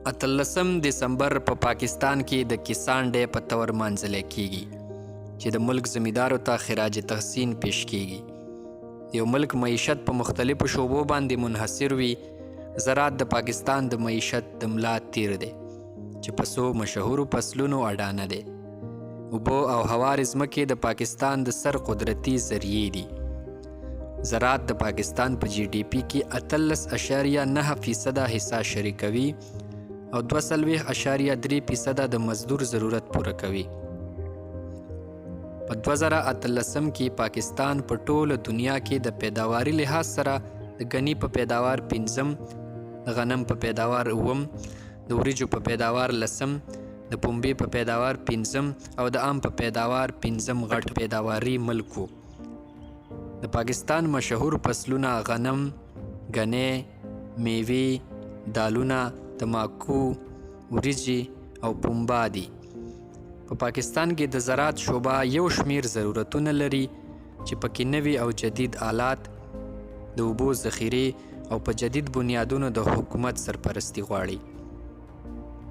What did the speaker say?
18 دسمبر په پاکستان کې د کسان ډے په تور مانځلی کیږي چې د ملک زمیندارو ته خراج تحسین پیش کیږي. یو ملک معیشت په مختلفو شعبو باندې منحصر وي. زراعت د پاکستان د معیشت د ملا تیر دی چې په څو مشهورو فصلونو اډانه دی. اوبه او هوارې ځمکې د پاکستان د سر قدرتي ذریعې دي. زراعت د پاکستان په جی ډي پي کې 18.9% حصہ شریکوي او 22.3% د مزدور ضرورت پوره کوي. په 2018 کې پاکستان په ټوله دنیا کې د پیداواري لحاظ سره د غني په پیداوار 5م، د غنم په پیداوار 9م، د وریجو په پیداوار 10م، د پنبې په پیداوار 5م او د ام په پیداوار 5م غټ پیداواري ملک و. د پاکستان مشهور فصلونه غنم، ګنی، میوې، دالونه، تماکو، وریجې او پنبه دي. په پاکستان کې د زراعت شعبه یو شمیر ضرورتونه لري چې پکې نوي او جدید آلات، د اوبو ذخیرې او په جدید بنیادونو د حکومت سرپرستی غواړي.